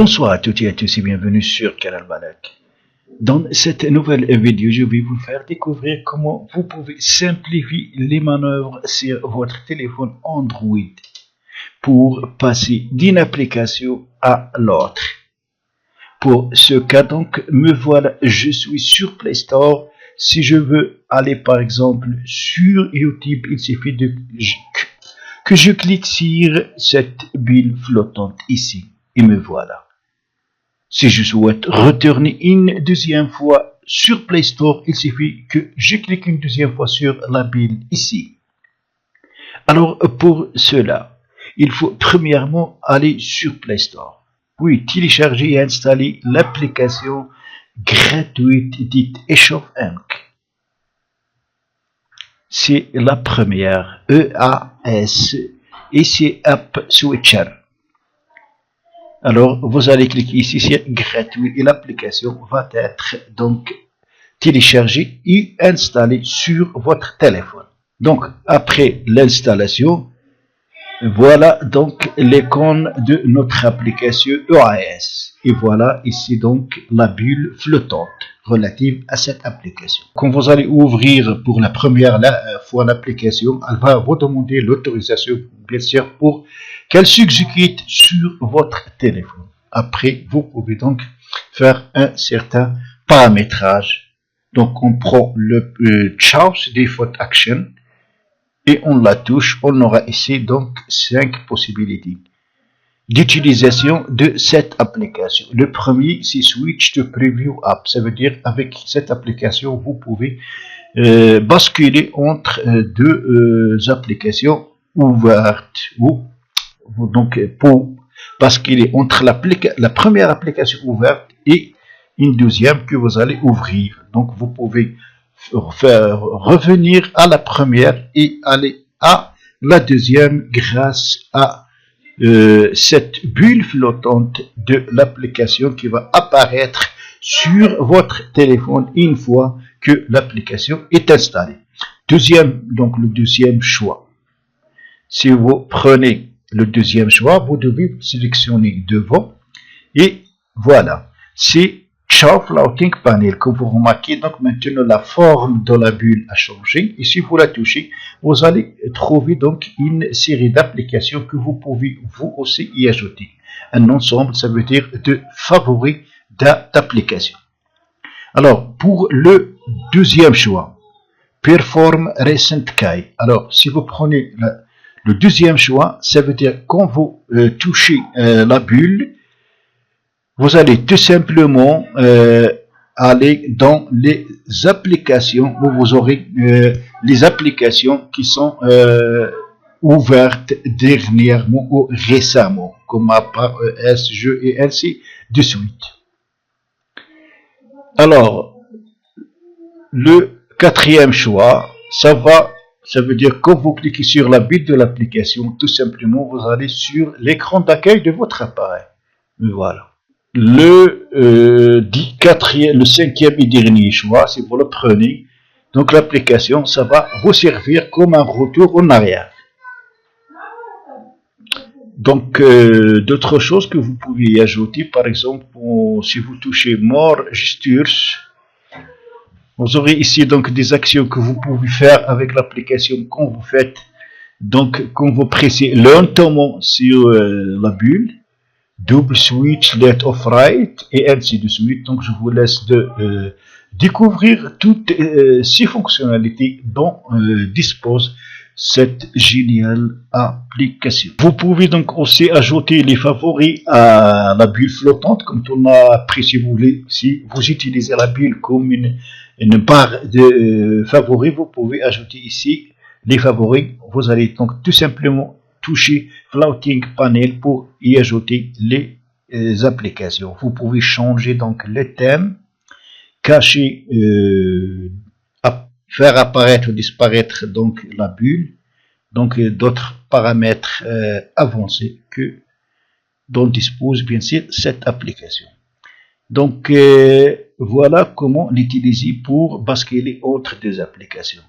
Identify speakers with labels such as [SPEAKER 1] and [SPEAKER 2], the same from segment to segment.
[SPEAKER 1] Bonsoir à toutes et à tous et bienvenue sur Canal Malak. Dans cette nouvelle vidéo, je vais vous faire découvrir comment vous pouvez simplifier les manœuvres sur votre téléphone Android pour passer d'une application à l'autre. Pour ce cas, donc, me voilà, je suis sur Play Store. Si je veux aller par exemple sur YouTube, il suffit que je clique sur cette bulle flottante ici. Et me voilà. Si je souhaite retourner une deuxième fois sur Play Store, il suffit que je clique une deuxième fois sur la bulle ici. Alors pour cela, il faut premièrement aller sur Play Store, puis télécharger et installer l'application gratuite dite Echauf Inc. C'est la première, EAS, et c'est App Switcher. Alors, vous allez cliquer ici sur gratuit et l'application va être donc téléchargée et installée sur votre téléphone. Donc, après l'installation, voilà donc l'icône de notre application EAS. Et voilà ici donc la bulle flottante relative à cette application. Quand vous allez ouvrir pour la première fois l'application, elle va vous demander l'autorisation, bien sûr, pour qu'elle s'exécute sur votre téléphone. Après, vous pouvez donc faire un certain paramétrage. Donc, on prend le Choose Default Action et on la touche. On aura ici donc 5 possibilités d'utilisation de cette application. Le premier, c'est Switch to Preview App. Ça veut dire avec cette application, vous pouvez basculer entre deux applications ouvertes. Donc, pour basculer entre la première application ouverte et une deuxième que vous allez ouvrir. Donc, vous pouvez faire revenir à la première et aller à la deuxième grâce à cette bulle flottante de l'application qui va apparaître sur votre téléphone une fois que l'application est installée. Donc le deuxième choix. Si vous prenez le deuxième choix, vous devez sélectionner devant et voilà. C'est Show Floating Panel. Comme vous remarquez, donc maintenant la forme de la bulle a changé. Et si vous la touchez, vous allez trouver donc une série d'applications que vous pouvez vous aussi y ajouter. Un ensemble, ça veut dire de favoris d'applications. Alors, pour le deuxième choix, Perform Recent Key. Alors, si vous prenez le deuxième choix, ça veut dire quand vous touchez la bulle, vous allez tout simplement aller dans les applications où vous aurez les applications qui sont ouvertes dernièrement ou récemment, comme APS, jeux et ainsi de suite. Alors, le quatrième choix, ça veut dire quand vous cliquez sur la bulle de l'application, tout simplement, vous allez sur l'écran d'accueil de votre appareil. Voilà. Le cinquième et dernier choix, si vous le prenez, donc l'application, ça va vous servir comme un retour en arrière. Donc, d'autres choses que vous pouvez y ajouter, par exemple, si vous touchez More Gestures, vous aurez ici donc des actions que vous pouvez faire avec l'application quand vous faites, donc quand vous pressez lentement sur la bulle. Double switch, let off right, et ainsi de suite. Donc, je vous laisse découvrir toutes ces fonctionnalités dont dispose cette géniale application. Vous pouvez donc aussi ajouter les favoris à la bulle flottante, comme on a appris si vous utilisez la bulle comme une barre de favoris, vous pouvez ajouter ici les favoris. Vous allez donc tout simplement toucher Floating Panel pour y ajouter les applications. Vous pouvez changer donc le thème, cacher, faire apparaître ou disparaître donc la bulle, donc d'autres paramètres avancés dont dispose bien sûr cette application. Donc voilà comment l'utiliser pour basculer entre deux applications.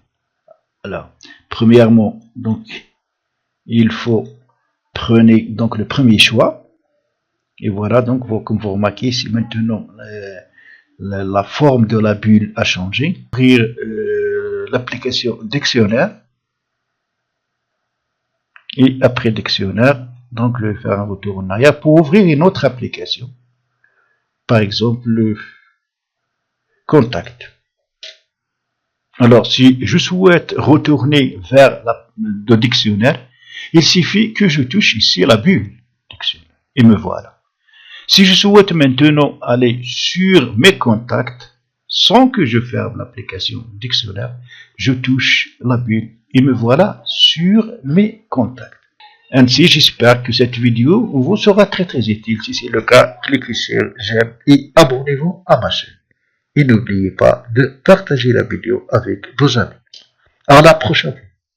[SPEAKER 1] Alors, premièrement, donc il faut prenez donc le premier choix Et voilà, donc comme vous remarquez ici maintenant, la forme de la bulle a changé. Ouvrir l'application dictionnaire. Et après dictionnaire, donc je vais faire un retour en arrière pour ouvrir une autre application. Par exemple, le contact. Alors, si je souhaite retourner vers le dictionnaire, il suffit que je touche ici la bulle dictionnaire. Et me voilà. Si je souhaite maintenant aller sur mes contacts, sans que je ferme l'application dictionnaire, je touche la bulle et me voilà sur mes contacts. Ainsi, j'espère que cette vidéo vous sera très utile. Si c'est le cas, cliquez sur j'aime et abonnez-vous à ma chaîne. Et n'oubliez pas de partager la vidéo avec vos amis. À la prochaine.